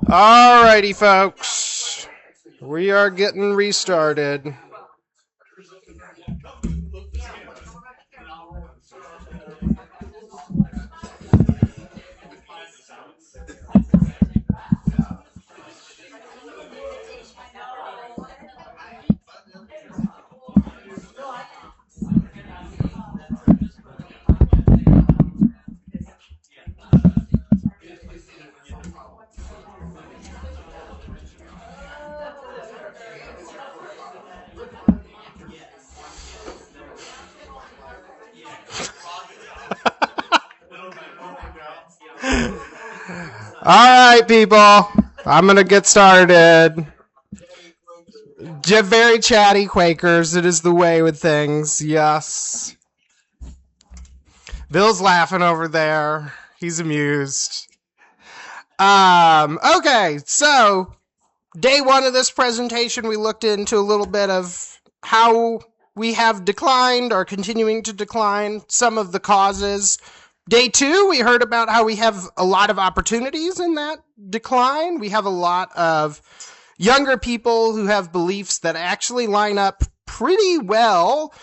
Alrighty, folks. We are getting restarted. Alright, people. I'm going to get started. Very chatty Quakers. It is the way with things. Yes. Bill's laughing over there. He's amused. Okay, so day one of this presentation, we looked into a little bit of how we have declined or continuing to decline, some of the causes. Day two, we heard about how we have a lot of opportunities in that decline. We have a lot of younger people who have beliefs that actually line up pretty well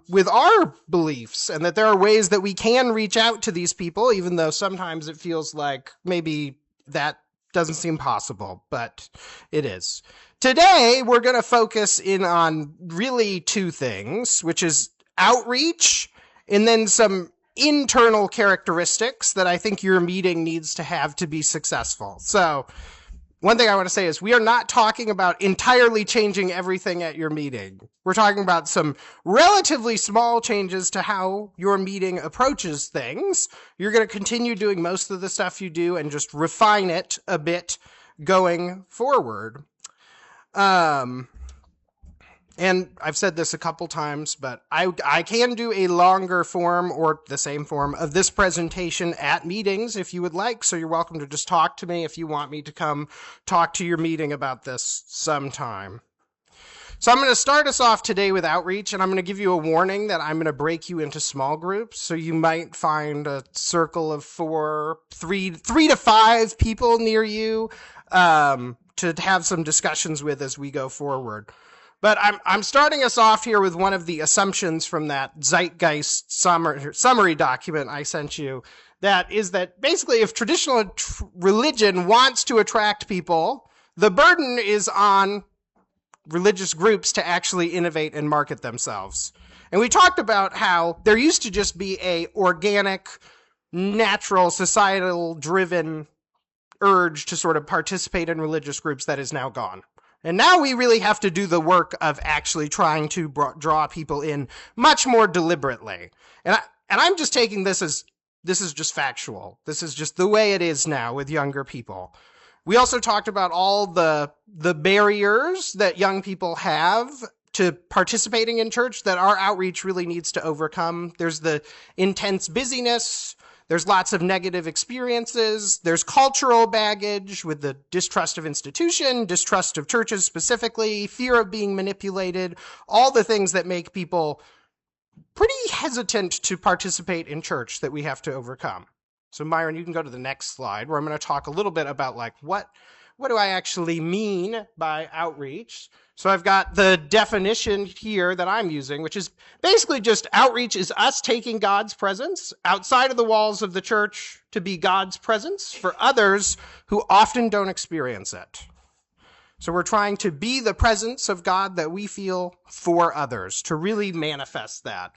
with our beliefs, and that there are ways that we can reach out to these people, even though sometimes it feels like maybe that doesn't seem possible, but it is. Today, we're going to focus in on really two things, which is outreach and then some internal characteristics that I think your meeting needs to have to be successful. So one thing I want to say is we are not talking about entirely changing everything at your meeting. We're talking about some relatively small changes to how your meeting approaches things. You're going to continue doing most of the stuff you do and just refine it a bit going forward. And I've said this a couple times, but I can do a longer form or the same form of this presentation at meetings if you would like. So you're welcome to just talk to me if you want me to come talk to your meeting about this sometime. So I'm going to start us off today with outreach, and I'm going to give you a warning that I'm going to break you into small groups. So you might find a circle of three to five people near you to have some discussions with as we go forward. But I'm starting us off here with one of the assumptions from that Zeitgeist summary document I sent you. That is that basically if traditional religion wants to attract people, the burden is on religious groups to actually innovate and market themselves. And we talked about how there used to just be a organic, natural, societal-driven urge to sort of participate in religious groups that is now gone. And now we really have to do the work of actually trying to draw people in much more deliberately. And I'm just taking this as, this is just factual. This is just the way it is now with younger people. We also talked about all the barriers that young people have to participating in church that our outreach really needs to overcome. There's the intense busyness. There's lots of negative experiences. There's cultural baggage with the distrust of institution, distrust of churches specifically, fear of being manipulated, all the things that make people pretty hesitant to participate in church that we have to overcome. So Myron, you can go to the next slide where I'm going to talk a little bit about like what do I actually mean by outreach? So I've got the definition here that I'm using, which is basically just outreach is us taking God's presence outside of the walls of the church to be God's presence for others who often don't experience it. So we're trying to be the presence of God that we feel for others, to really manifest that.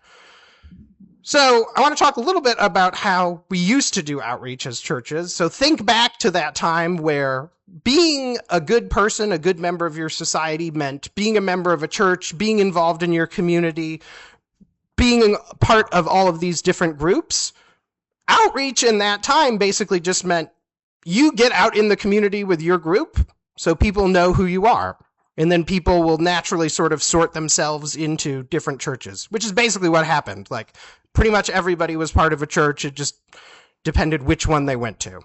So I want to talk a little bit about how we used to do outreach as churches. So think back to that time where being a good person, a good member of your society meant being a member of a church, being involved in your community, being a part of all of these different groups. Outreach in that time basically just meant you get out in the community with your group so people know who you are. And then people will naturally sort of sort themselves into different churches, which is basically what happened. Like pretty much everybody was part of a church. It just depended which one they went to.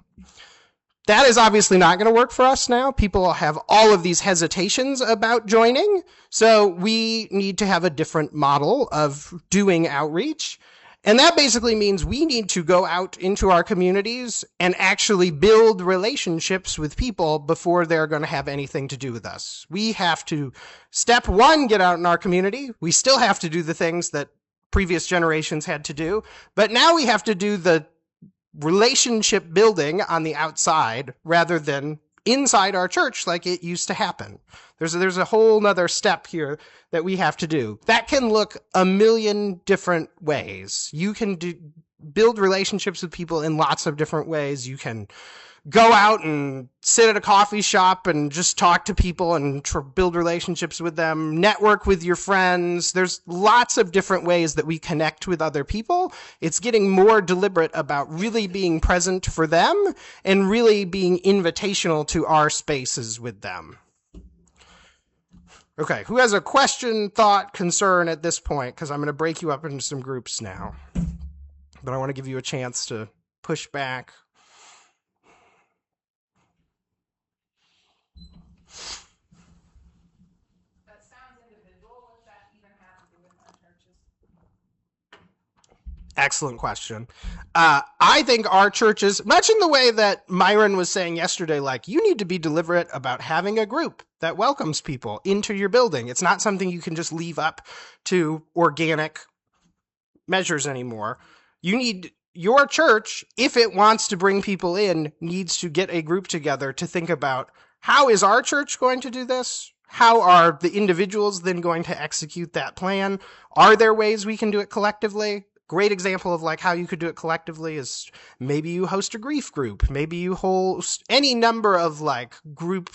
That is obviously not going to work for us now. People have all of these hesitations about joining. So we need to have a different model of doing outreach. And that basically means we need to go out into our communities and actually build relationships with people before they're going to have anything to do with us. We have to, step one, get out in our community. We still have to do the things that previous generations had to do, but now we have to do the relationship building on the outside rather than inside our church like it used to happen. There's a whole nother step here that we have to do. That can look a million different ways. You can build relationships with people in lots of different ways. You can go out and sit at a coffee shop and just talk to people and build relationships with them, network with your friends. There's lots of different ways that we connect with other people. It's getting more deliberate about really being present for them and really being invitational to our spaces with them. Okay, who has a question, thought, concern at this point? Because I'm going to break you up into some groups now. But I want to give you a chance to push back. Excellent question. I think our churches, much in the way that Myron was saying yesterday, like, you need to be deliberate about having a group that welcomes people into your building. It's not something you can just leave up to organic measures anymore. You need, your church, if it wants to bring people in, needs to get a group together to think about, how is our church going to do this? How are the individuals then going to execute that plan? Are there ways we can do it collectively? Great example of like how you could do it collectively is maybe you host a grief group. Maybe you host any number of like group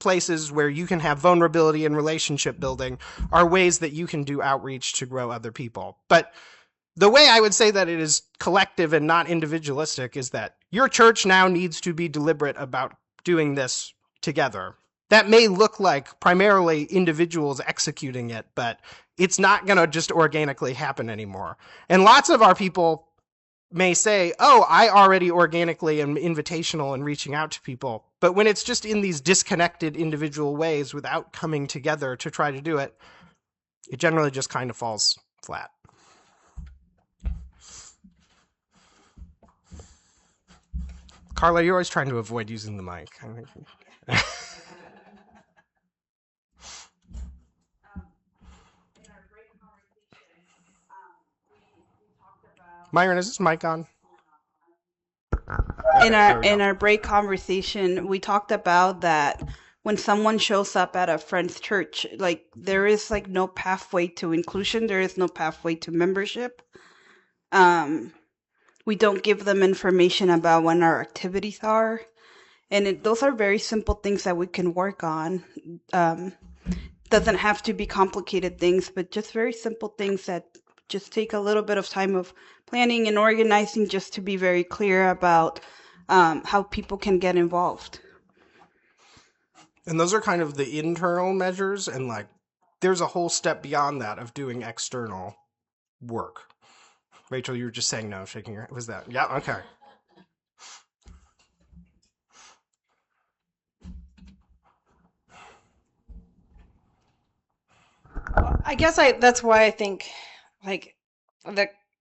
places where you can have vulnerability and relationship building are ways that you can do outreach to grow other people. But the way I would say that it is collective and not individualistic is that your church now needs to be deliberate about doing this together. That may look like primarily individuals executing it, but it's not going to just organically happen anymore. And lots of our people may say, oh, I already organically am invitational and reaching out to people. But when it's just in these disconnected individual ways without coming together to try to do it, it generally just kind of falls flat. Carla, you're always trying to avoid using the mic. Myron, is this mic on? In our break conversation, we talked about that when someone shows up at a friend's church, like there is like no pathway to inclusion, there is no pathway to membership. We don't give them information about when our activities are, and those are very simple things that we can work on. Doesn't have to be complicated things, but just very simple things that just take a little bit of time of planning and organizing just to be very clear about how people can get involved. And those are kind of the internal measures, and like there's a whole step beyond that of doing external work. Rachel, you were just saying no, shaking your head. Was that? Yeah, okay. I guess that's why I think like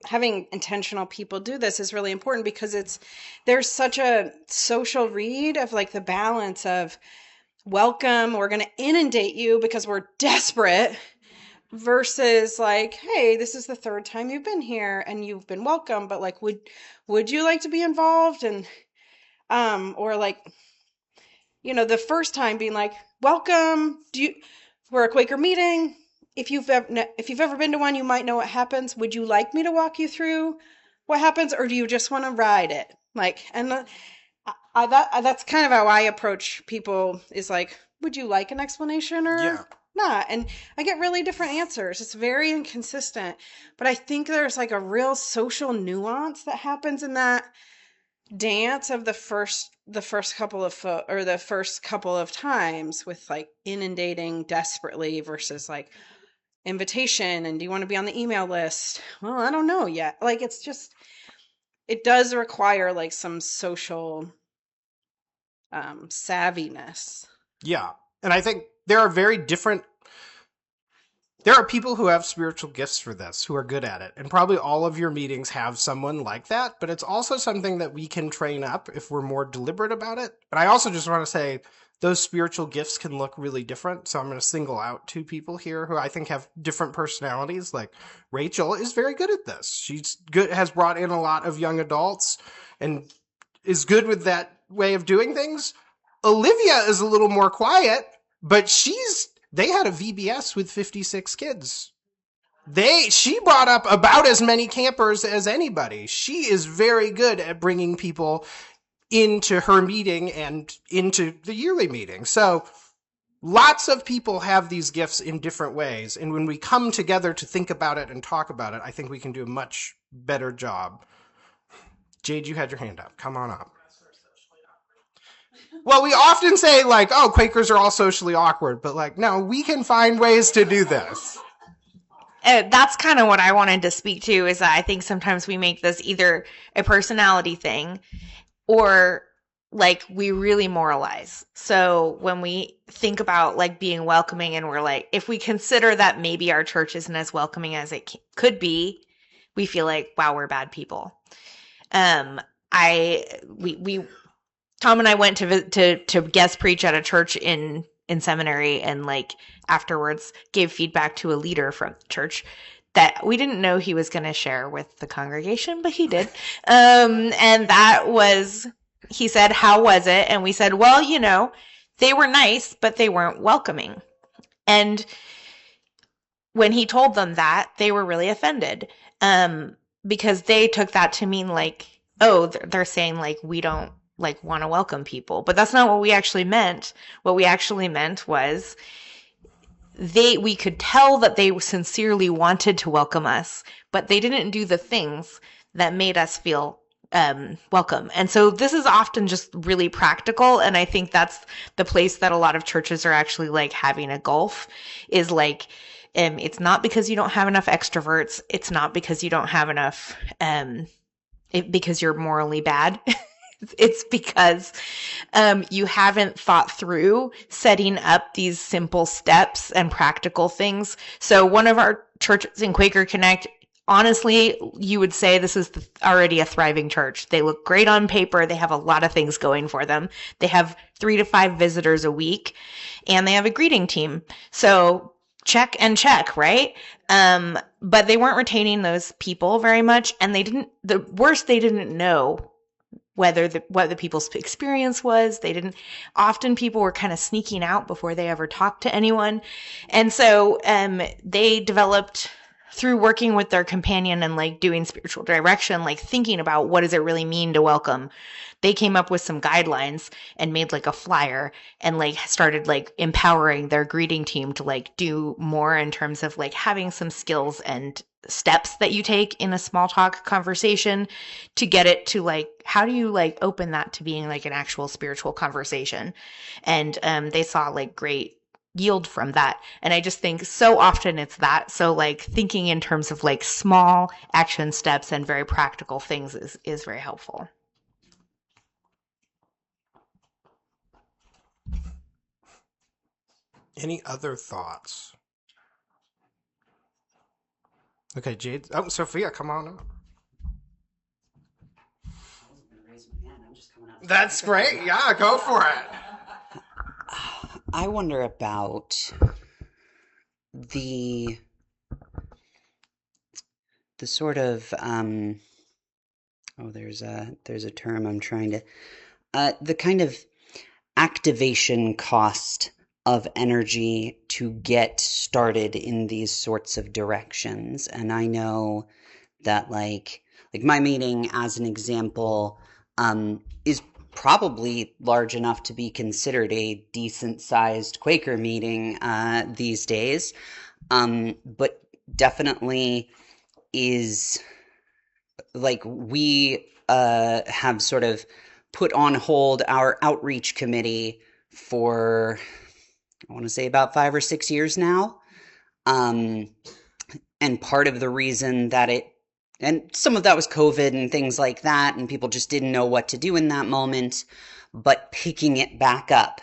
having intentional people do this is really important, because there's such a social read of like the balance of welcome, we're going to inundate you because we're desperate, versus like, hey, this is the third time you've been here and you've been welcome, but like would you like to be involved? And or like, the first time being like, welcome, we're a Quaker meeting. If you've ever been to one, you might know what happens. Would you like me to walk you through what happens, or do you just want to ride it? Like, and that's kind of how I approach people, is like, would you like an explanation or not? And I get really different answers. It's very inconsistent, but I think there's like a real social nuance that happens in that dance of the first couple of times, with like inundating desperately versus like invitation and do you want to be on the email list? Well, I don't know yet. Like, it does require like some social savviness. Yeah. And I think there are people who have spiritual gifts for this, who are good at it. And probably all of your meetings have someone like that, but it's also something that we can train up if we're more deliberate about it. But I also just want to say those spiritual gifts can look really different. So I'm going to single out two people here who I think have different personalities. Like Rachel is very good at this. She's good, has brought in a lot of young adults and is good with that way of doing things. Olivia is a little more quiet, but they had a VBS with 56 kids. She brought up about as many campers as anybody. She is very good at bringing people into her meeting and into the yearly meeting. So lots of people have these gifts in different ways. And when we come together to think about it and talk about it, I think we can do a much better job. Jade, you had your hand up. Come on up. Well, we often say, like, oh, Quakers are all socially awkward, but, like, no, we can find ways to do this. That's kind of what I wanted to speak to, is that I think sometimes we make this either a personality thing or, like, we really moralize. So when we think about, like, being welcoming and we're like, if we consider that maybe our church isn't as welcoming as it could be, we feel like, wow, we're bad people. Tom and I went to guest preach at a church in seminary, and like afterwards gave feedback to a leader from the church that we didn't know he was going to share with the congregation, but he did. And that was, he said, how was it? And we said, well, they were nice, but they weren't welcoming. And when he told them that, they were really offended, because they took that to mean like, oh, they're saying like, we don't like want to welcome people, but that's not what we actually meant. What we actually meant was we could tell that they sincerely wanted to welcome us, but they didn't do the things that made us feel welcome. And so this is often just really practical. And I think that's the place that a lot of churches are actually like having a gulf, is like, it's not because you don't have enough extroverts. It's not because you don't have enough, because you're morally bad. It's because you haven't thought through setting up these simple steps and practical things. So one of our churches in Quaker Connect, honestly, you would say this is already a thriving church. They look great on paper. They have a lot of things going for them. They have 3 to 5 visitors a week, and they have a greeting team. So check and check, right? But they weren't retaining those people very much, and they didn't know what the people's experience was. Often people were kind of sneaking out before they ever talked to anyone. And so, they developed, through working with their companion and like doing spiritual direction, like thinking about what does it really mean to welcome, they came up with some guidelines and made like a flyer and like started like empowering their greeting team to like do more in terms of like having some skills and steps that you take in a small talk conversation to get it to like, how do you like open that to being like an actual spiritual conversation? And they saw like great yield from that. And I just think so often it's that. So like thinking in terms of like small action steps and very practical things is very helpful. Any other thoughts? Okay, Jade. Oh, Sophia, come on up. That's great. Yeah, go for it. I wonder about the sort of there's a term I'm trying to the kind of activation cost of energy to get started in these sorts of directions. And I know that like my meeting, as an example, is probably large enough to be considered a decent-sized Quaker meeting these days, but definitely is like we have sort of put on hold our outreach committee for, I want to say, about 5 or 6 years now. And part of the reason that and some of that was COVID and things like that, and people just didn't know what to do in that moment. but picking it back up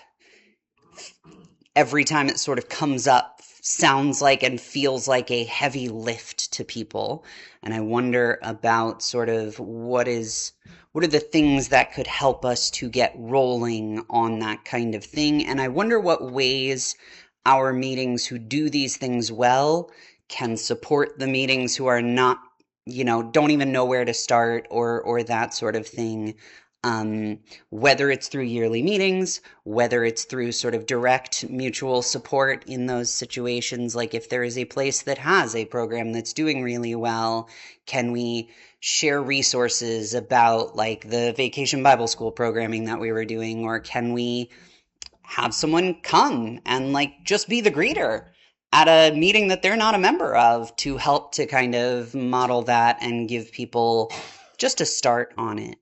every time it sort of comes up sounds like and feels like a heavy lift to people. And I wonder about sort of what are the things that could help us to get rolling on that kind of thing. And I wonder what ways our meetings who do these things well can support the meetings who are not, don't even know where to start or that sort of thing. Whether it's through yearly meetings, whether it's through sort of direct mutual support in those situations, like if there is a place that has a program that's doing really well, can we share resources about like the Vacation Bible School programming that we were doing, or can we have someone come and like just be the greeter at a meeting that they're not a member of to help to kind of model that and give people just a start on it.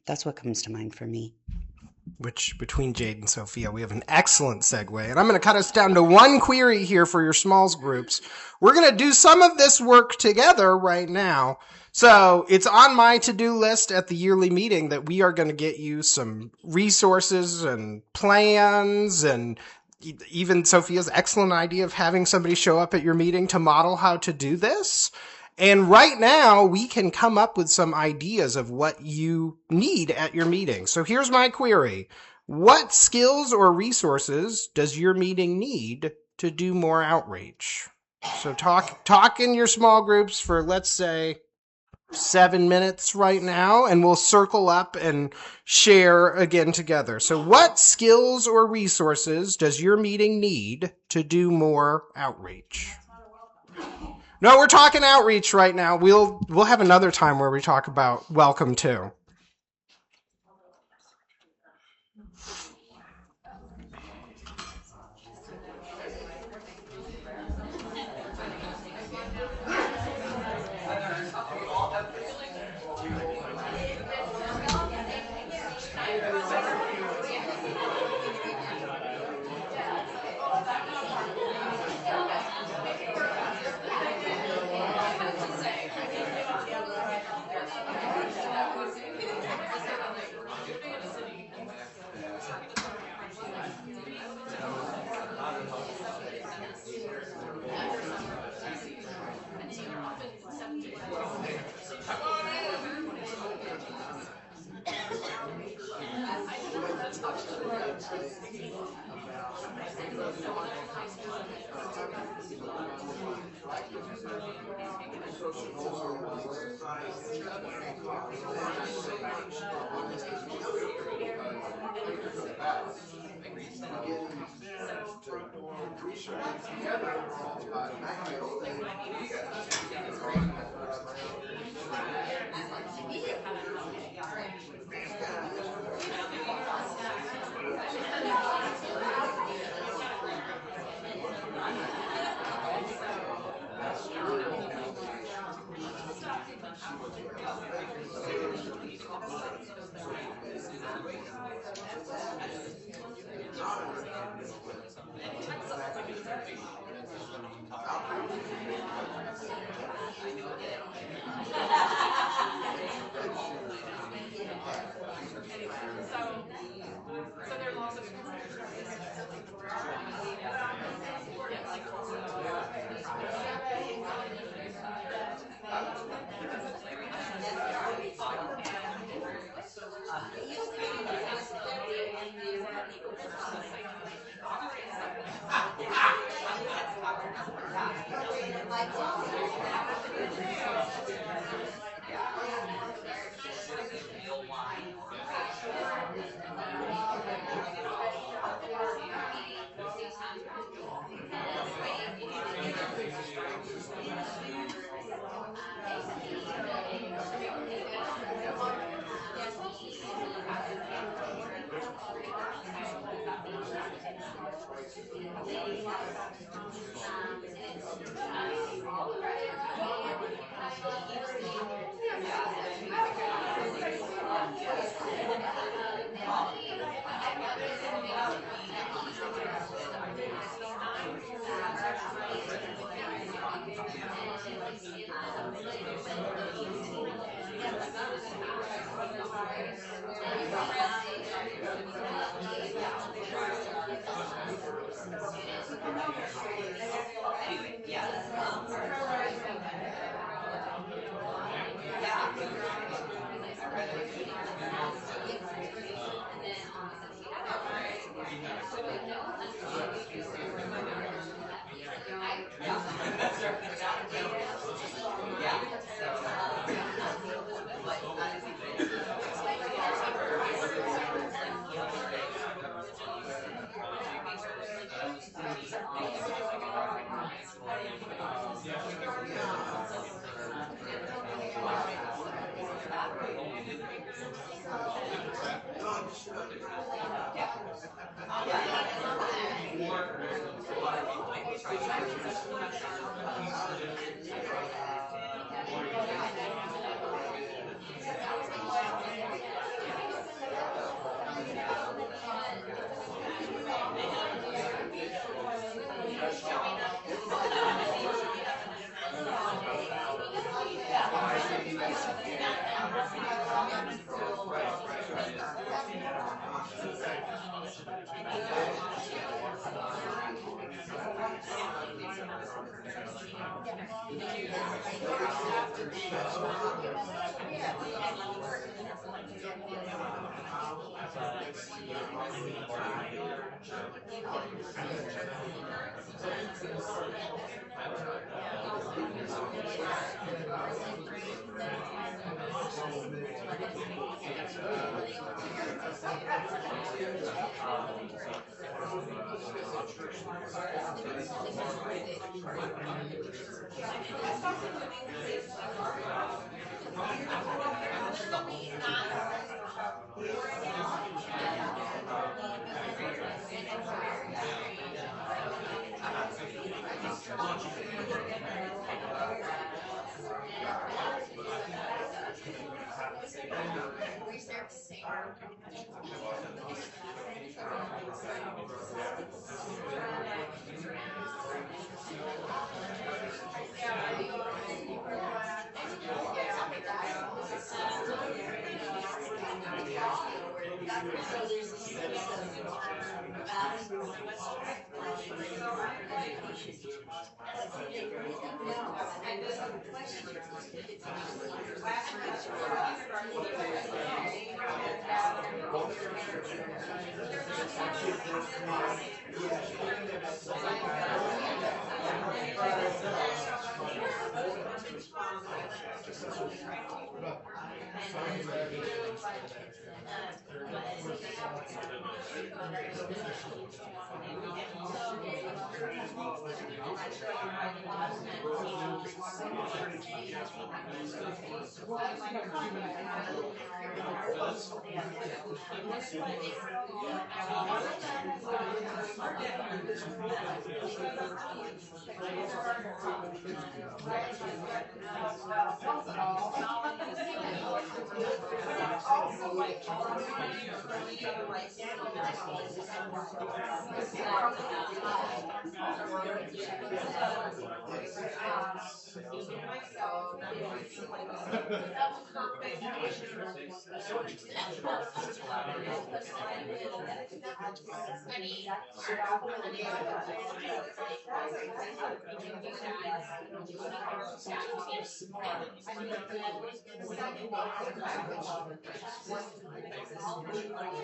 That's what comes to mind for me. Which, between Jade and Sophia, we have an excellent segue. And I'm going to cut us down to one query here for your smalls groups. We're going to do some of this work together right now. So it's on my to-do list at the yearly meeting that we are going to get you some resources and plans, and even Sophia's excellent idea of having somebody show up at your meeting to model how to do this. And right now, we can come up with some ideas of what you need at your meeting. So here's my query. What skills or resources does your meeting need to do more outreach? So talk in your small groups for, let's say, 7 minutes right now, and we'll circle up and share again together. So what skills or resources does your meeting need to do more outreach? No, we're talking outreach right now. We'll have another time where we talk about welcome too.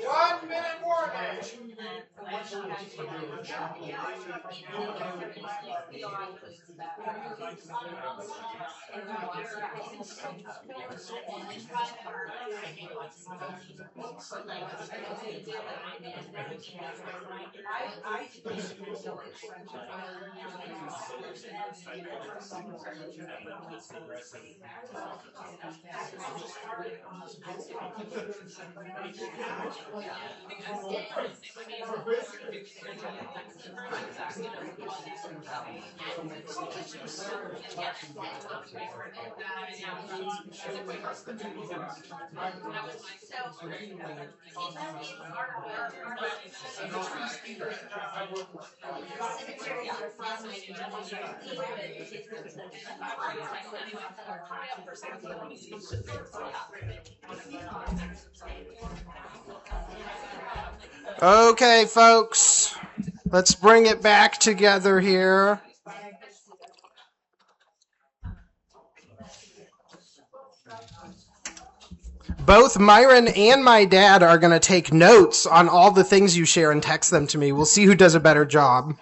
1 minute warning. Okay, folks, let's bring it back together here. Both Myron and my dad are going to take notes on all the things you share and text them to me. We'll see who does a better job.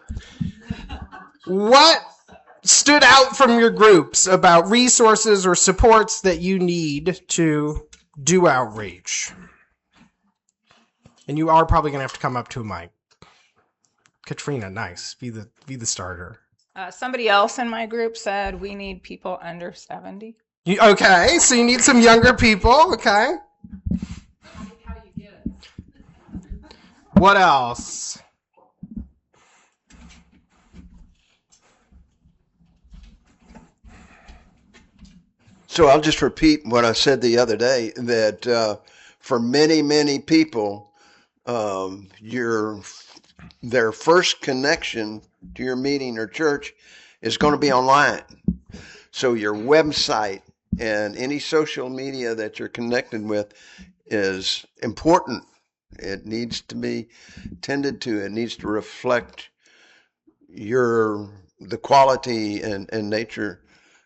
What stood out from your groups about resources or supports that you need to do outreach? And you are probably going to have to come up to a mic. Katrina, nice. Be the starter. Somebody else in my group said we need people under 70. Okay, so you need some younger people. Okay. How do you get it? What else? So I'll just repeat what I said the other day, that for many, many people, their first connection to your meeting or church is going to be online. So your website and any social media that you're connected with is important. It needs to be tended to. It needs to reflect the quality and nature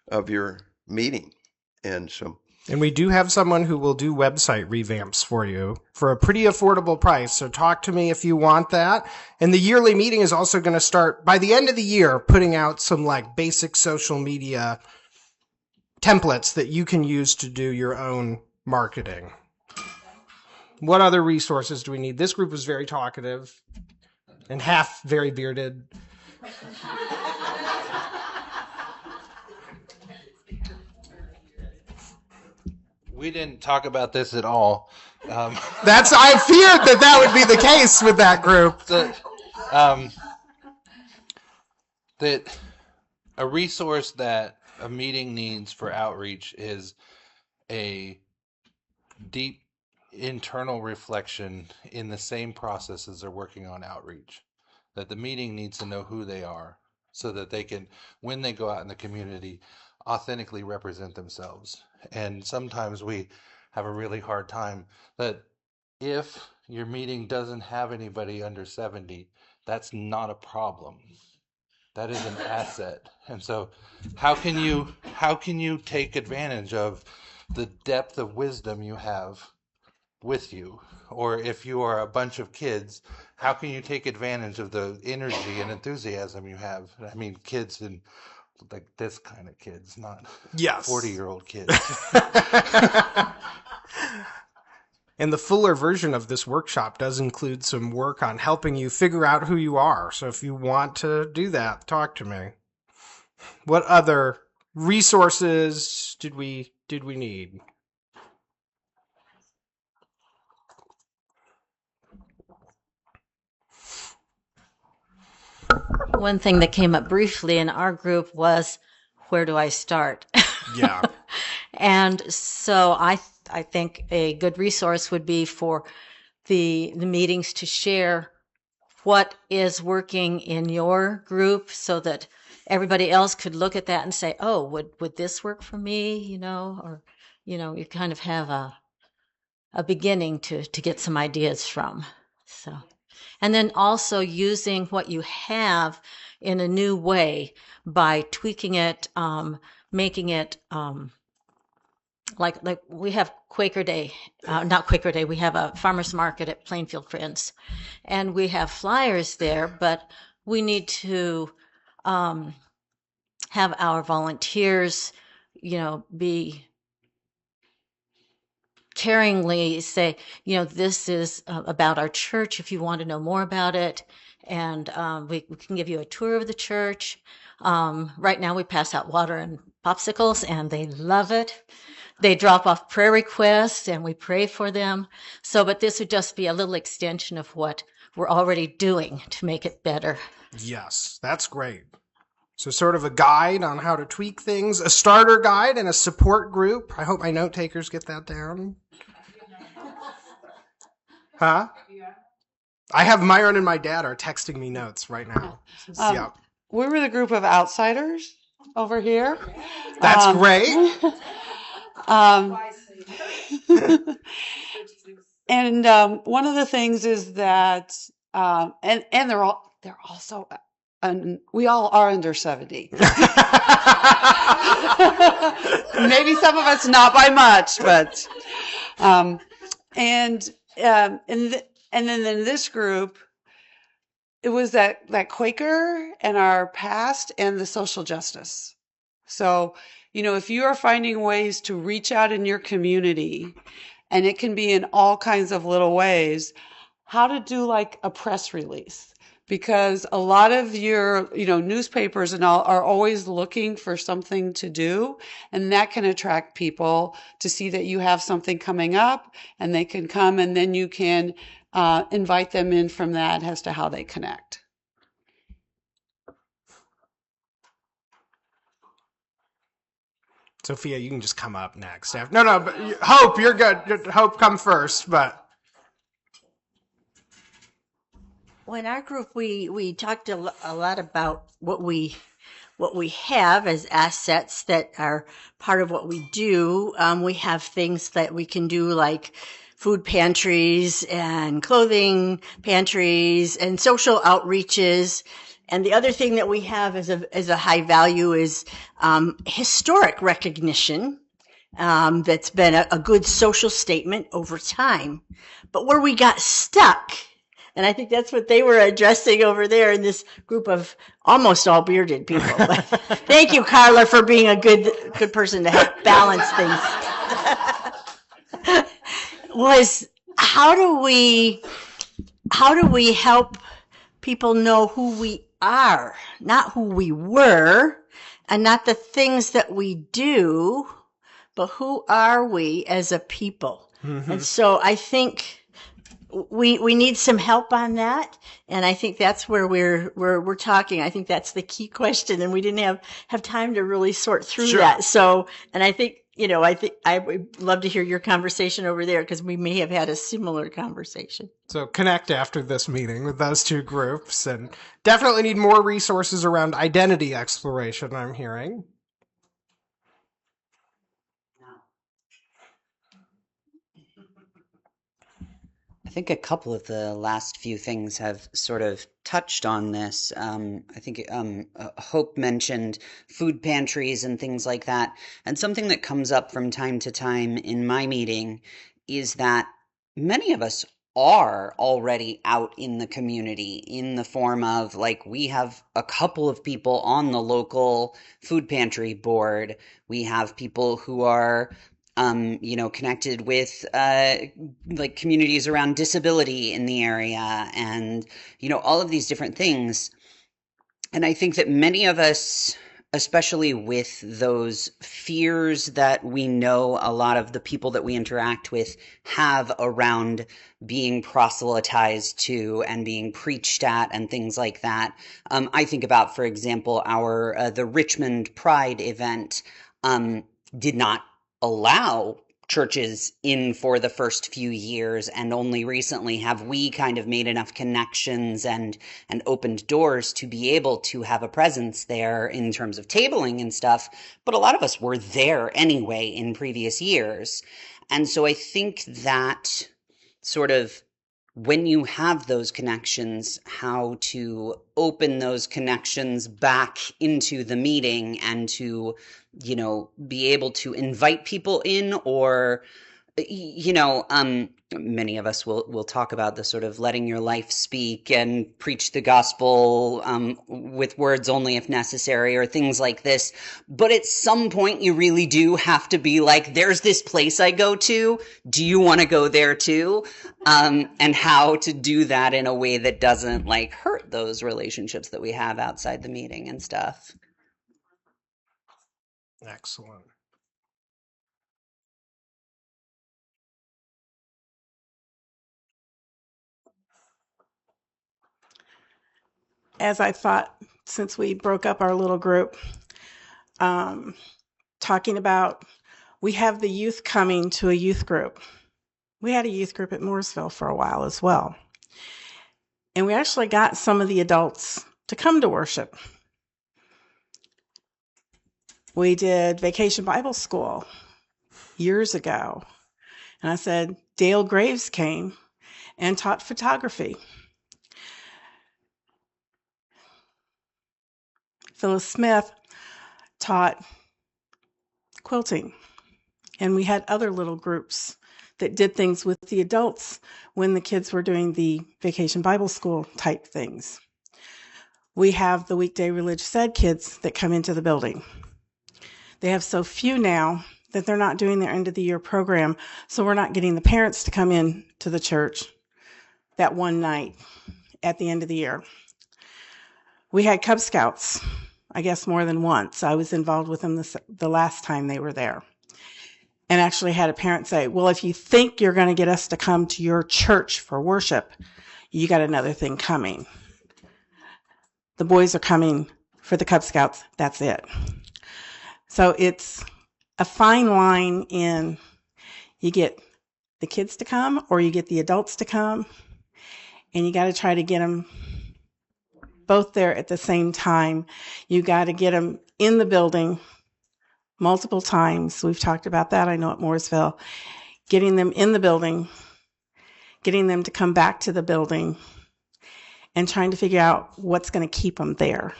of your meeting. And we do have someone who will do website revamps for you for a pretty affordable price. So talk to me if you want that. And the yearly meeting is also going to start by the end of the year, putting out some like basic social media templates that you can use to do your own marketing. What other resources do we need? This group was very talkative and half very bearded. We didn't talk about this at all. I feared that would be the case with that group. That a resource that a meeting needs for outreach is a deep internal reflection in the same processes they're working on outreach. That the meeting needs to know who they are so that they can, when they go out in the community, authentically represent themselves. And sometimes we have a really hard time that if your meeting doesn't have anybody under 70, that's not a problem. That is an asset. And so how can you take advantage of the depth of wisdom you have with you? Or if you are a bunch of kids, how can you take advantage of the energy and enthusiasm you have? I mean, kids and like this kind of kids, not 40-year-old kids. And the fuller version of this workshop does include some work on helping you figure out who you are. So if you want to do that, talk to me. What other resources did we need? One thing that came up briefly in our group was, where do I start? Yeah. And so I think a good resource would be for the meetings to share what is working in your group so that everybody else could look at that and say, oh, would this work for me? Or, you kind of have a beginning to get some ideas from. So, and then also using what you have in a new way by tweaking it, making it, like we have Quaker Day, not Quaker Day, we have a farmer's market at Plainfield Friends, and we have flyers there, but we need to have our volunteers, be caringly say, this is about our church if you want to know more about it, and we can give you a tour of the church. Right now we pass out water and popsicles, and they love it. They drop off prayer requests and we pray for them. But this would just be a little extension of what we're already doing to make it better. Yes, that's great. So sort of a guide on how to tweak things, a starter guide and a support group. I hope my note takers get that down. Huh? I have Myron and my dad are texting me notes right now. Yeah. We were the group of outsiders over here. That's great. And one of the things is that, and they're also, we all are under 70. Maybe some of us not by much, but, and then in this group, it was that Quaker and our past and the social justice. So, if you are finding ways to reach out in your community, and it can be in all kinds of little ways, how to do like a press release. Because a lot of your, newspapers and all are always looking for something to do, and that can attract people to see that you have something coming up, and they can come, and then you can invite them in from that as to how they connect. Sophia, you can just come up next. No, but Hope, you're good. Hope, come first, but. Well, in our group, we talked a lot about what we have as assets that are part of what we do. We have things that we can do like food pantries and clothing pantries and social outreaches. And the other thing that we have as a high value is historic recognition. That's been a good social statement over time. But where we got stuck, and I think that's what they were addressing over there in this group of almost all bearded people. But thank you, Carla, for being a good person to help balance things. Was how do we help people know who we are, not who we were, and not the things that we do, but who are we as a people? Mm-hmm. And so I think we need some help on that, and I think that's where we're talking. I think that's the key question, and we didn't have time to really sort through that. So, and I think I would love to hear your conversation over there because we may have had a similar conversation. So connect after this meeting with those two groups, and definitely need more resources around identity exploration, I'm hearing. I think a couple of the last few things have sort of touched on this. I think Hope mentioned food pantries and things like that. And something that comes up from time to time in my meeting is that many of us are already out in the community in the form of, like, we have a couple of people on the local food pantry board. We have people who are connected with like communities around disability in the area, and all of these different things. And I think that many of us, especially with those fears that we know a lot of the people that we interact with have around being proselytized to and being preached at and things like that. I think about, for example, the Richmond Pride event did not allow churches in for the first few years, and only recently have we kind of made enough connections and opened doors to be able to have a presence there in terms of tabling and stuff. But a lot of us were there anyway in previous years. And so I think that sort of, when you have those connections, how to open those connections back into the meeting and to, be able to invite people in, or, many of us will talk about the sort of letting your life speak and preach the gospel with words only if necessary, or things like this. But at some point you really do have to be like, there's this place I go to. Do you want to go there too? And how to do that in a way that doesn't like hurt those relationships that we have outside the meeting and stuff. Excellent. as I thought, since we broke up our little group, talking about we have the youth coming to a youth group. We had a youth group at Mooresville for a while as well. And we actually got some of the adults to come to worship. We did Vacation Bible School years ago. And I said, Dale Graves came and taught photography. Phyllis Smith taught quilting. And we had other little groups that did things with the adults when the kids were doing the Vacation Bible School type things. We have the weekday religious ed kids that come into the building. They have so few now that they're not doing their end of the year program, so we're not getting the parents to come in to the church that one night at the end of the year. We had Cub Scouts, I guess more than once. I was involved with them the last time they were there. And actually had a parent say, well, if you think you're going to get us to come to your church for worship, you got another thing coming. The boys are coming for the Cub Scouts. That's it. So it's a fine line in you get the kids to come or you get the adults to come, and you got to try to get them both there at the same time. You got to get them in the building multiple times. We've talked about that, I know, at Mooresville. Getting them in the building, getting them to come back to the building, and trying to figure out what's going to keep them there.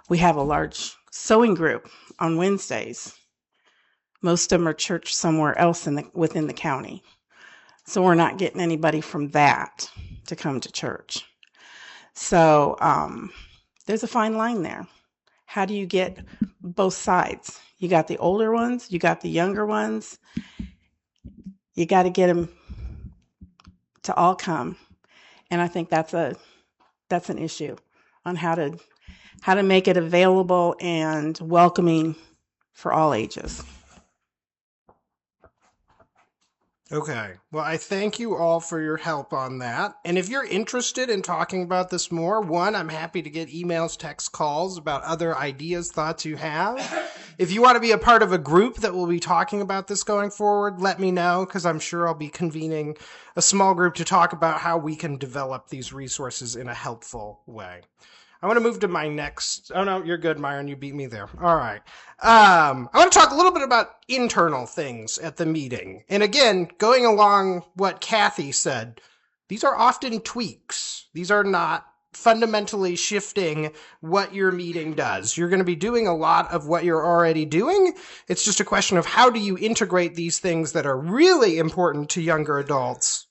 We have a large sewing group on Wednesdays. Most of them are church somewhere else within the county. So we're not getting anybody from that to come to church. So there's a fine line there. How do you get both sides? You got the older ones, you got the younger ones. You got to get them to all come. And I think that's an issue on how to make it available and welcoming for all ages. Okay. Well, I thank you all for your help on that. And if you're interested in talking about this more, one, I'm happy to get emails, texts, calls about other ideas, thoughts you have. If you want to be a part of a group that will be talking about this going forward, let me know, because I'm sure I'll be convening a small group to talk about how we can develop these resources in a helpful way. I want to move to my next. Oh, no, you're good, Myron. You beat me there. All right. I want to talk a little bit about internal things at the meeting. And again, going along what Kathy said, these are often tweaks. These are not fundamentally shifting what your meeting does. You're going to be doing a lot of what you're already doing. It's just a question of how do you integrate these things that are really important to younger adults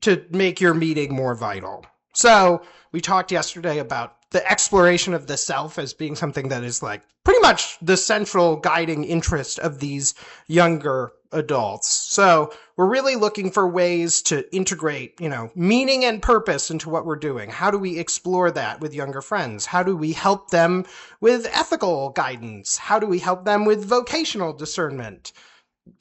to make your meeting more vital. So we talked yesterday about the exploration of the self as being something that is like pretty much the central guiding interest of these younger adults. So we're really looking for ways to integrate, meaning and purpose into what we're doing. How do we explore that with younger friends? How do we help them with ethical guidance? How do we help them with vocational discernment?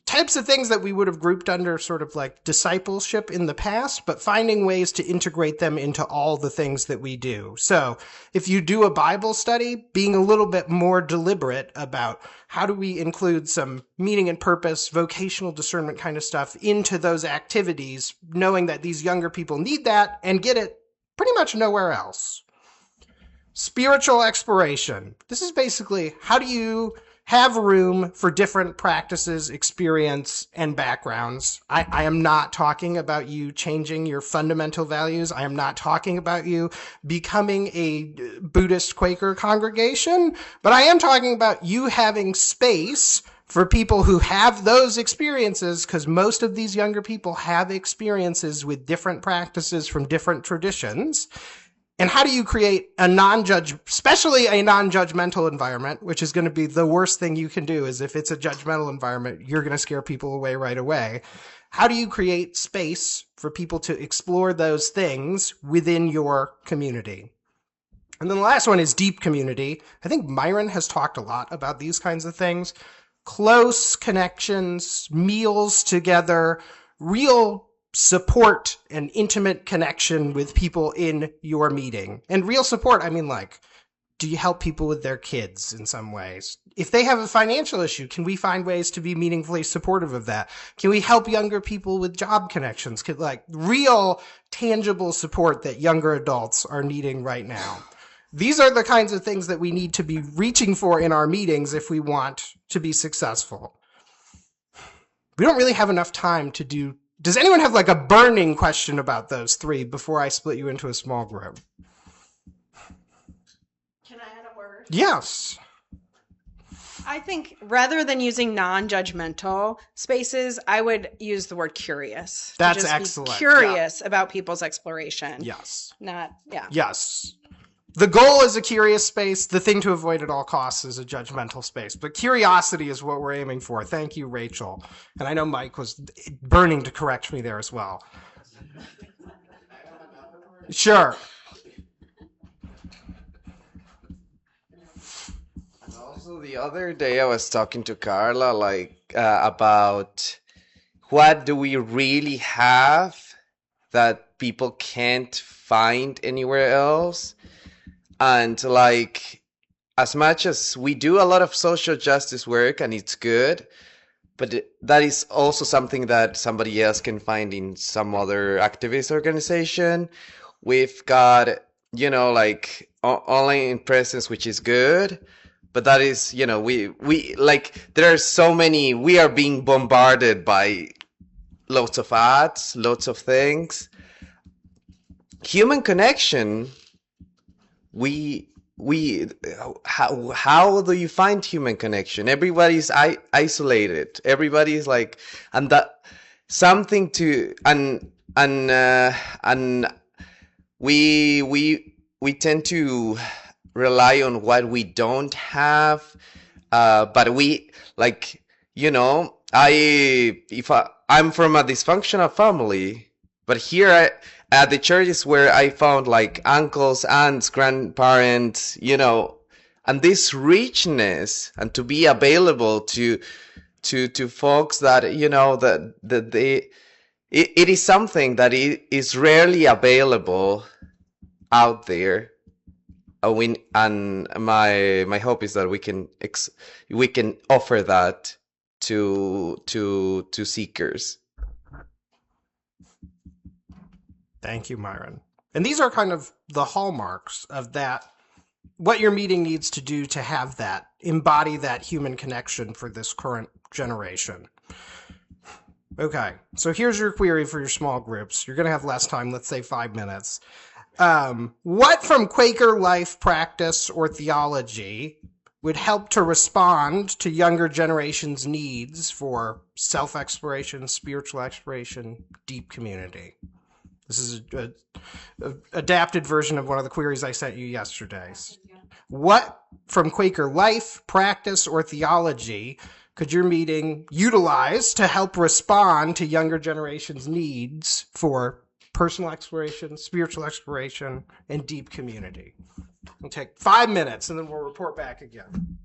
Types of things that we would have grouped under sort of like discipleship in the past, but finding ways to integrate them into all the things that we do. So if you do a Bible study, being a little bit more deliberate about how do we include some meaning and purpose, vocational discernment kind of stuff into those activities, knowing that these younger people need that and get it pretty much nowhere else. Spiritual exploration. This is basically how do you have room for different practices, experience, and backgrounds. I am not talking about you changing your fundamental values. I am not talking about you becoming a Buddhist Quaker congregation, but I am talking about you having space for people who have those experiences, because most of these younger people have experiences with different practices from different traditions. And how do you create especially a non-judgmental environment, which is going to be the worst thing you can do, is if it's a judgmental environment, you're going to scare people away right away. How do you create space for people to explore those things within your community? And then the last one is deep community. I think Myron has talked a lot about these kinds of things. Close connections, meals together, real support and intimate connection with people in your meeting. And real support, I mean, like, do you help people with their kids in some ways? If they have a financial issue, can we find ways to be meaningfully supportive of that? Can we help younger people with job connections? Like real, tangible support that younger adults are needing right now. These are the kinds of things that we need to be reaching for in our meetings if we want to be successful. We don't really have enough time to do. Does anyone have like a burning question about those three before I split you into a small group? Can I add a word? Yes. I think rather than using non-judgmental spaces, I would use the word curious. That's just excellent. Be curious about people's exploration. Yes. Yeah. Yes. The goal is a curious space. The thing to avoid at all costs is a judgmental space. But curiosity is what we're aiming for. Thank you, Rachel. And I know Mike was burning to correct me there as well. Sure. Also, the other day I was talking to Carla about what do we really have that people can't find anywhere else. And like, as much as we do a lot of social justice work and it's good, but that is also something that somebody else can find in some other activist organization. We've got, like online presence, which is good, but that is, we like, there are so many, we are being bombarded by lots of ads, lots of things. Human connection, how do you find human connection? Everybody's isolated. Everybody's like, and that something to, and we tend to rely on what we don't have, but we like, I'm from a dysfunctional family, but here at the church is where I found like uncles, aunts, grandparents, and this richness, and to be available to folks that, that it is something that is rarely available out there. And my hope is that we can offer that to seekers. Thank you, Myron. And these are kind of the hallmarks of that, what your meeting needs to do to have that, embody that human connection for this current generation. Okay, so here's your query for your small groups. You're going to have less time, let's say 5 minutes. What from Quaker life practice or theology would help to respond to younger generations' needs for self-exploration, spiritual exploration, deep community? This is an adapted version of one of the queries I sent you yesterday. What from Quaker life, practice, or theology could your meeting utilize to help respond to younger generations' needs for personal exploration, spiritual exploration, and deep community? We'll take 5 minutes and then we'll report back again.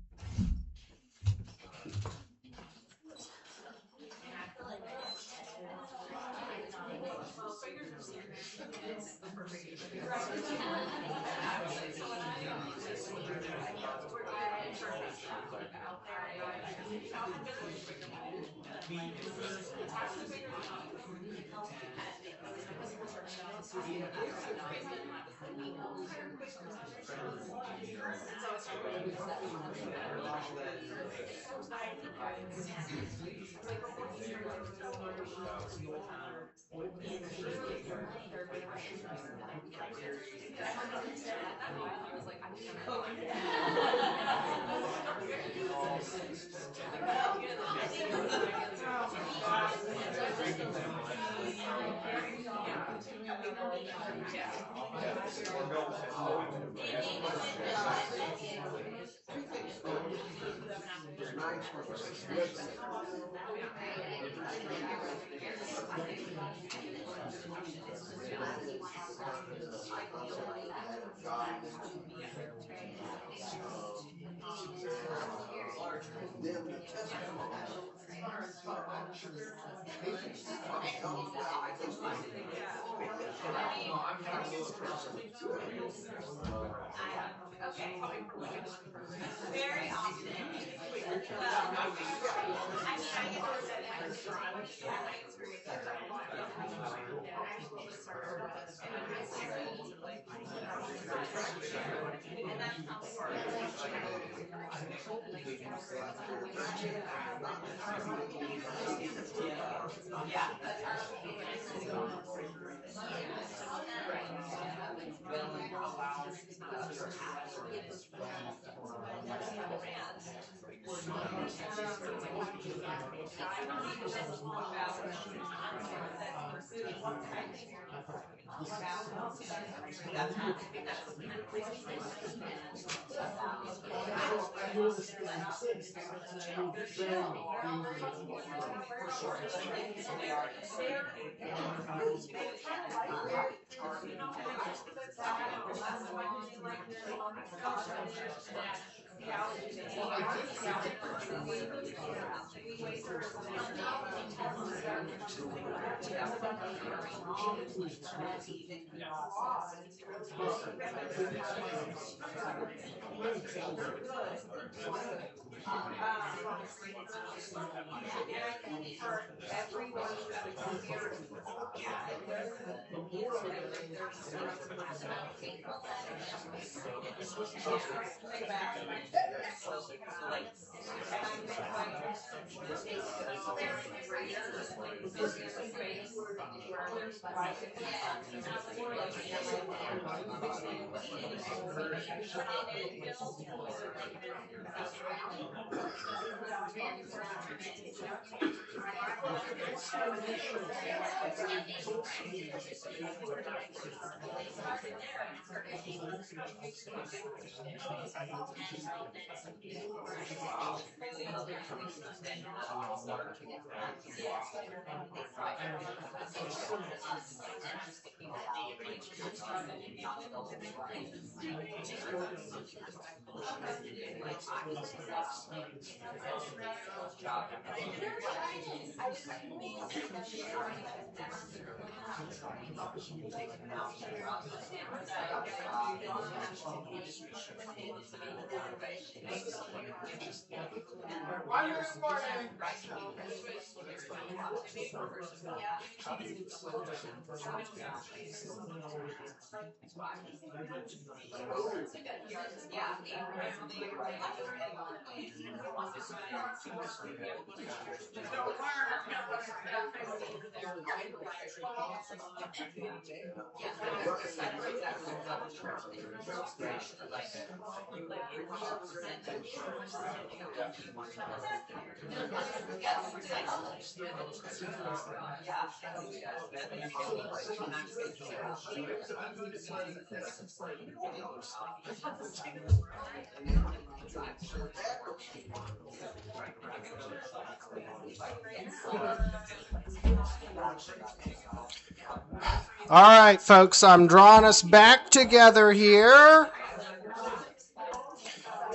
All right, folks, I'm drawing us back together here.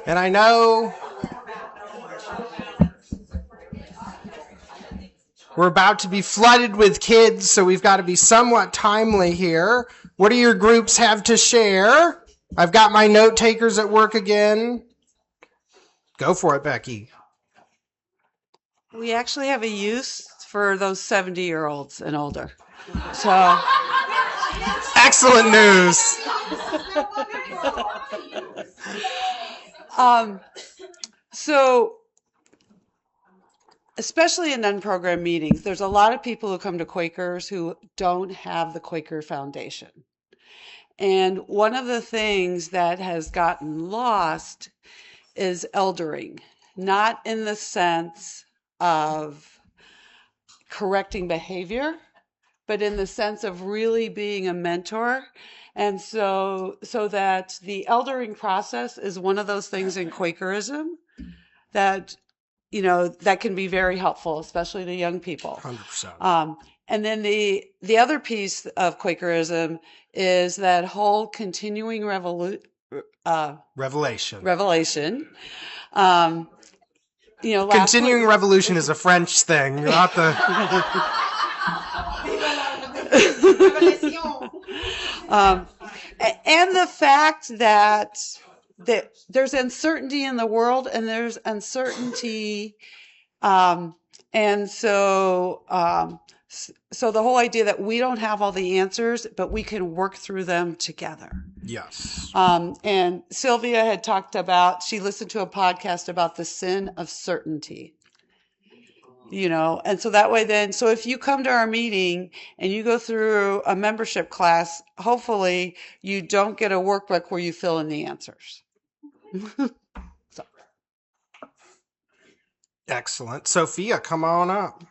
And I know we're about to be flooded with kids, so we've got to be somewhat timely here. What do your groups have to share? I've got my note takers at work again. Go for it, Becky. We actually have a use for those 70-year-olds and older. So excellent news. So especially in non-program meetings, there's a lot of people who come to Quakers who don't have the Quaker Foundation. And one of the things that has gotten lost is eldering, not in the sense of correcting behavior, but in the sense of really being a mentor. And so that the eldering process is one of those things in Quakerism that, you know, that can be very helpful, especially to young people. 100%. And then the other piece of Quakerism is that whole continuing revelation. You know, continuing revolution is a French thing, not the. And the fact that there's uncertainty in the world, and there's uncertainty, and so the whole idea that we don't have all the answers, but we can work through them together. Yes. And Sylvia had talked about, she listened to a podcast about the sin of certainty. And so that way then, so if you come to our meeting and you go through a membership class, hopefully you don't get a workbook where you fill in the answers. So. Excellent. Sophia, come on up.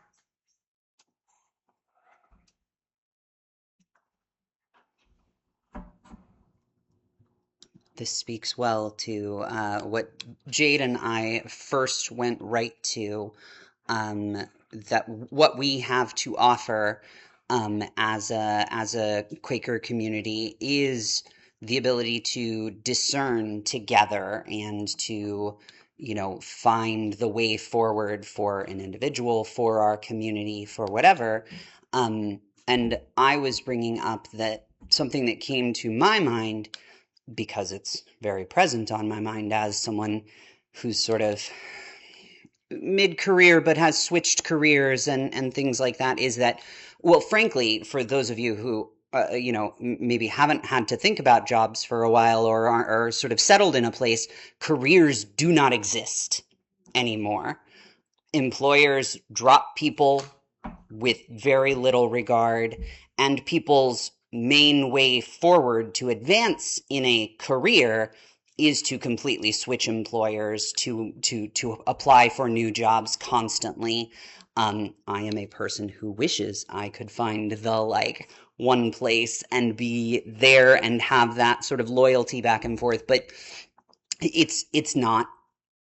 This speaks well to what Jade and I first went right to, that what we have to offer as a Quaker community is the ability to discern together and to find the way forward for an individual, for our community, for whatever. And I was bringing up that something that came to my mind, because it's very present on my mind as someone who's sort of mid-career but has switched careers and things like that, is that, well, frankly, for those of you who maybe haven't had to think about jobs for a while or are sort of settled in a place, careers do not exist anymore. Employers drop people with very little regard, and people's main way forward to advance in a career is to completely switch employers, to apply for new jobs constantly. I am a person who wishes I could find the one place and be there and have that sort of loyalty back and forth, but it's not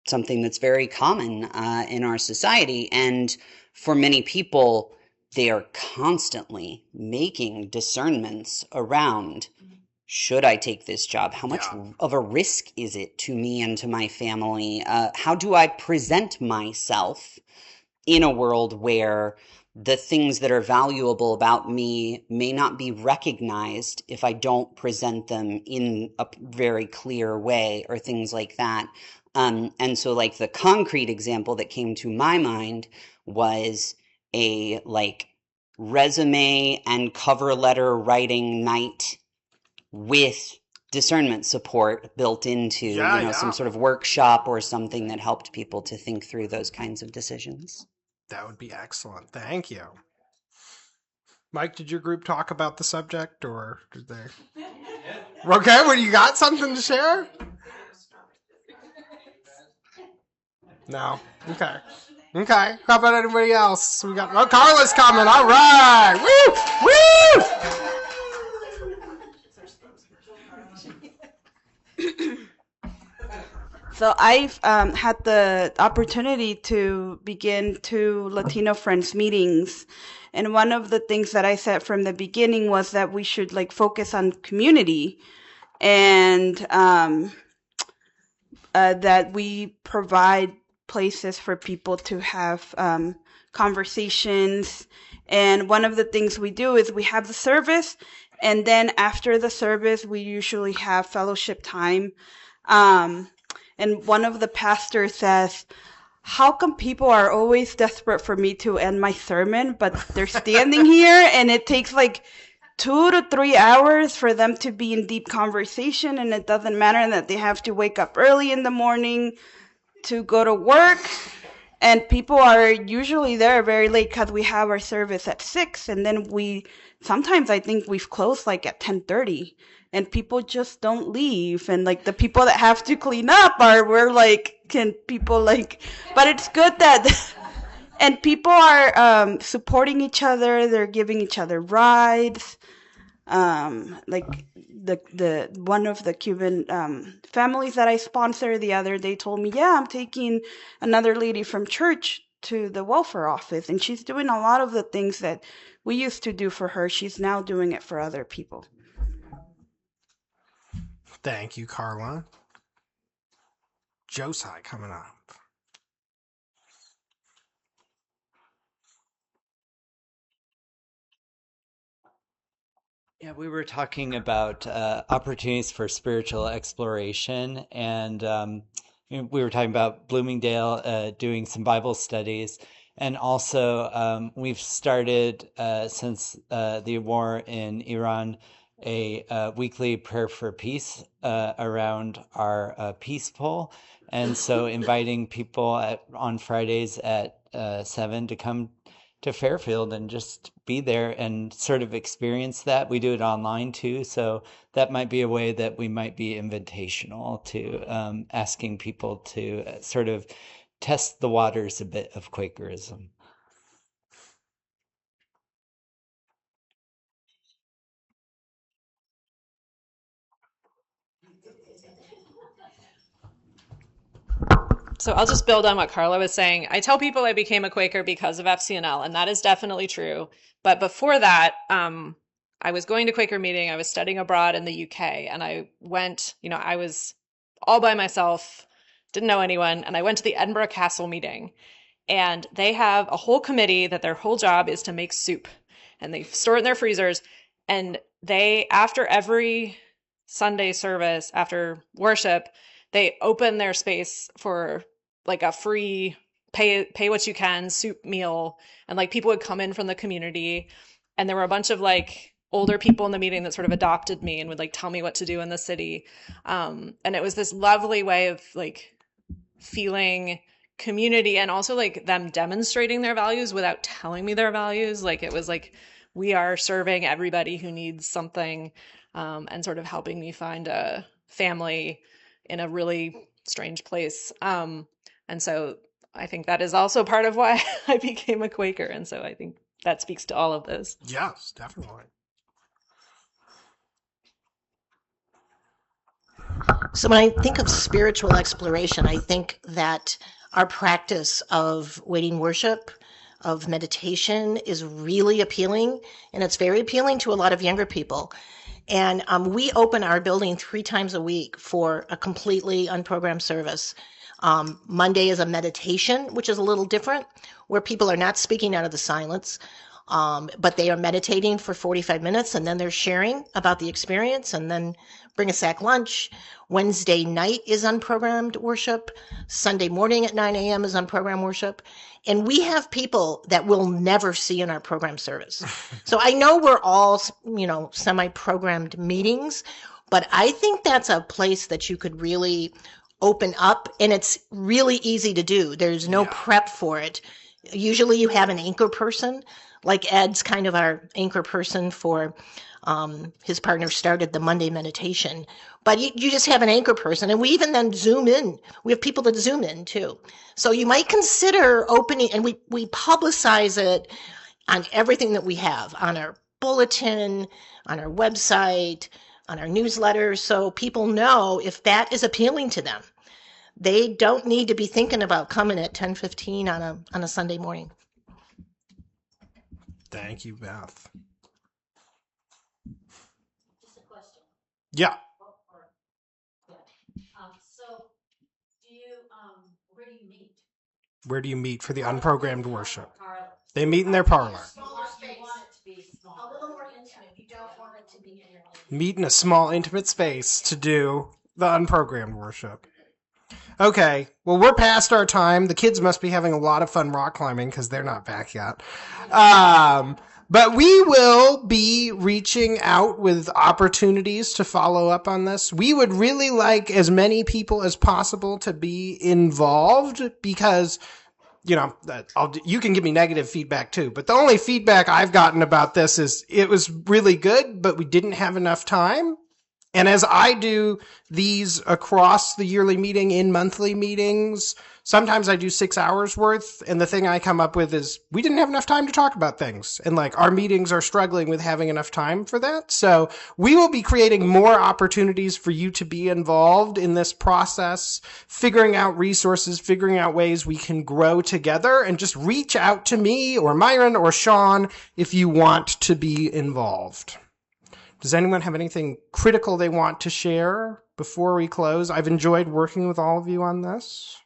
something that's very common in our society. And for many people, they are constantly making discernments around, should I take this job? How much of a risk is it to me and to my family? How do I present myself in a world where the things that are valuable about me may not be recognized if I don't present them in a very clear way, or things like that. And so the concrete example that came to my mind was a resume and cover letter writing night with discernment support built into some sort of workshop or something that helped people to think through those kinds of decisions. That would be excellent. Thank you. Mike, did your group talk about the subject, or did they? Okay, well, you got something to share? No. Okay. Okay. How about anybody else? We got Carla's coming. All right. Woo! So I've had the opportunity to begin 2 Latino Friends meetings. And one of the things that I said from the beginning was that we should focus on community, and that we provide places for people to have conversations. And one of the things we do is we have the service, and then after the service, we usually have fellowship time. And one of the pastors says, how come people are always desperate for me to end my sermon, but they're standing here and it takes 2 to 3 hours for them to be in deep conversation, and it doesn't matter that they have to wake up early in the morning to go to work, and people are usually there very late because we have our service at 6, and then sometimes I think we've closed at 10:30, and people just don't leave, and the people that have to clean up can people but it's good that and people are supporting each other, they're giving each other rides. The one of the Cuban families that I sponsor the other day told me, yeah, I'm taking another lady from church to the welfare office, and she's doing a lot of the things that we used to do for her. She's now doing it for other people. Thank you, Carla. Josai coming up. Yeah, we were talking about opportunities for spiritual exploration, and we were talking about Bloomingdale doing some Bible studies, and also we've started since the war in Iran a weekly prayer for peace around our peace poll, and so inviting people on Fridays at 7 to come to Fairfield and just be there and sort of experience that. We do it online too, so that might be a way that we might be invitational to asking people to sort of test the waters a bit of Quakerism. So I'll just build on what Carla was saying. I tell people I became a Quaker because of FCNL, and that is definitely true. But before that, I was going to Quaker meeting. I was studying abroad in the UK, and I went, I was all by myself, didn't know anyone, and I went to the Edinburgh Castle meeting. And they have a whole committee that their whole job is to make soup, and they store it in their freezers. And they, after every Sunday service, after worship, they open their space for like a free pay what you can soup meal, and like people would come in from the community, and there were a bunch of like older people in the meeting that sort of adopted me and would like tell me what to do in the city, and it was this lovely way of like feeling community, and also like them demonstrating their values without telling me their values. Like it was like, we are serving everybody who needs something, and sort of helping me find a family in a really strange place. And so I think that is also part of why I became a Quaker. And so I think that speaks to all of this. Yes, definitely. So when I think of spiritual exploration, I think that our practice of waiting worship, of meditation, is really appealing, and it's very appealing to a lot of younger people. And we open our building 3 times a week for a completely unprogrammed service. Monday is a meditation, which is a little different, where people are not speaking out of the silence, but they are meditating for 45 minutes, and then they're sharing about the experience, and then bring a sack lunch. Wednesday night is unprogrammed worship. Sunday morning at 9 a.m. is unprogrammed worship. And we have people that we'll never see in our program service. So I know we're all, semi-programmed meetings, but I think that's a place that you could really open up, and it's really easy to do. There's no prep for it. Usually you have an anchor person, like Ed's kind of our anchor person for his partner started the Monday meditation, but you just have an anchor person, and we even then Zoom in. We have people that Zoom in too. So you might consider opening, and we publicize it on everything that we have, on our bulletin, on our website, on our newsletter, so people know if that is appealing to them. They don't need to be thinking about coming at 10:15 on a Sunday morning. Thank you, Beth. Yeah. So, where do you meet? Where do you meet for the unprogrammed worship? They meet in their parlor. Smaller space. A little more intimate. You don't want it to be in your home. Meet in a small, intimate space to do the unprogrammed worship. Okay, well, we're past our time. The kids must be having a lot of fun rock climbing because they're not back yet. But we will be reaching out with opportunities to follow up on this. We would really like as many people as possible to be involved because, you can give me negative feedback too. But the only feedback I've gotten about this is it was really good, but we didn't have enough time. And as I do these across the yearly meeting in monthly meetings, sometimes I do 6 hours worth. And the thing I come up with is we didn't have enough time to talk about things. And our meetings are struggling with having enough time for that. So we will be creating more opportunities for you to be involved in this process, figuring out resources, figuring out ways we can grow together, and just reach out to me or Myron or Sean if you want to be involved. Does anyone have anything critical they want to share before we close? I've enjoyed working with all of you on this.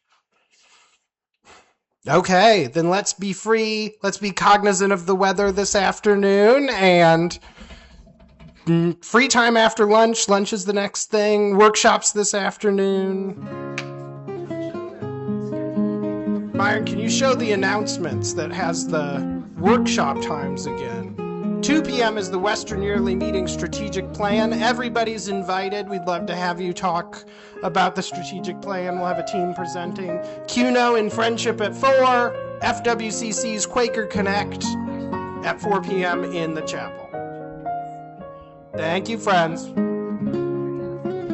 Okay, then let's be free. Let's be cognizant of the weather this afternoon and free time after lunch. Lunch is the next thing. Workshops this afternoon. Myron, can you show the announcements that has the workshop times again? 2 p.m. is the Western Yearly Meeting Strategic Plan. Everybody's invited. We'd love to have you talk about the strategic plan. We'll have a team presenting. CUNO in Friendship at 4. FWCC's Quaker Connect at 4 p.m. in the chapel. Thank you, friends.